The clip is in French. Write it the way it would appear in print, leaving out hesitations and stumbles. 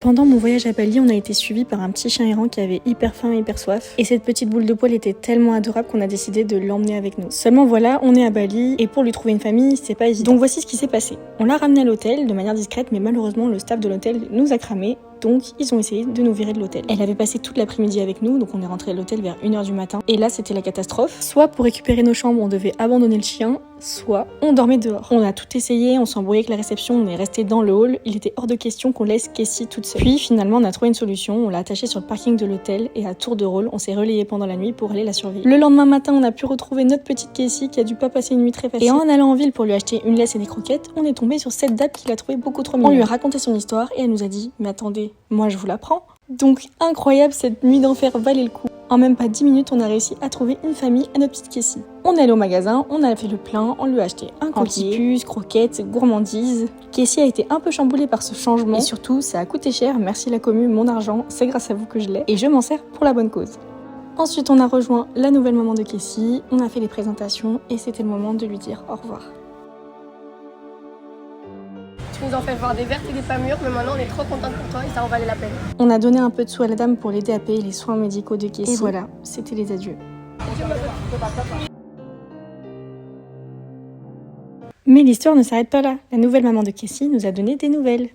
Pendant mon voyage à Bali, on a été suivi par un petit chien errant qui avait hyper faim et hyper soif. Et cette petite boule de poil était tellement adorable qu'on a décidé de l'emmener avec nous. Seulement voilà, on est à Bali et pour lui trouver une famille, c'est pas évident. Donc voici ce qui s'est passé. On l'a ramené à l'hôtel de manière discrète, mais malheureusement le staff de l'hôtel nous a cramé. Donc ils ont essayé de nous virer de l'hôtel. Elle avait passé toute l'après-midi avec nous, donc on est rentré à l'hôtel vers 1h du matin. Et là c'était la catastrophe. Soit pour récupérer nos chambres on devait abandonner le chien, soit on dormait dehors. On a tout essayé, on s'est embrouillé avec la réception, on est resté dans le hall. Il était hors de question qu'on laisse Cassie toute seule. Puis finalement on a trouvé une solution, on l'a attachée sur le parking de l'hôtel et à tour de rôle on s'est relayé pendant la nuit pour aller la surveiller. Le lendemain matin on a pu retrouver notre petite Cassie qui a dû pas passer une nuit très facile. Et en allant en ville pour lui acheter une laisse et des croquettes, on est tombé sur cette dame qui l'a trouvée beaucoup trop mignonne. On lui a raconté son histoire et elle nous a dit mais attendez, moi je vous la prends. Donc incroyable, cette nuit d'enfer valait le coup. En même pas 10 minutes, on a réussi à trouver une famille à notre petite Cassie. On est allé au magasin, on a fait le plein, on lui a acheté un coquille, puces, croquettes, gourmandises. Cassie a été un peu chamboulée par ce changement et surtout ça a coûté cher, merci la commu, mon argent, c'est grâce à vous que je l'ai et je m'en sers pour la bonne cause. Ensuite on a rejoint la nouvelle maman de Cassie, on a fait les présentations et c'était le moment de lui dire au revoir. Tu nous en fais voir des vertes et des pas mûres, mais maintenant on est trop contente pour toi et ça en valait la peine. On a donné un peu de sous à la dame pour l'aider à payer les soins médicaux de Cassie. Et voilà, c'était les adieux. Mais l'histoire ne s'arrête pas là. La nouvelle maman de Cassie nous a donné des nouvelles.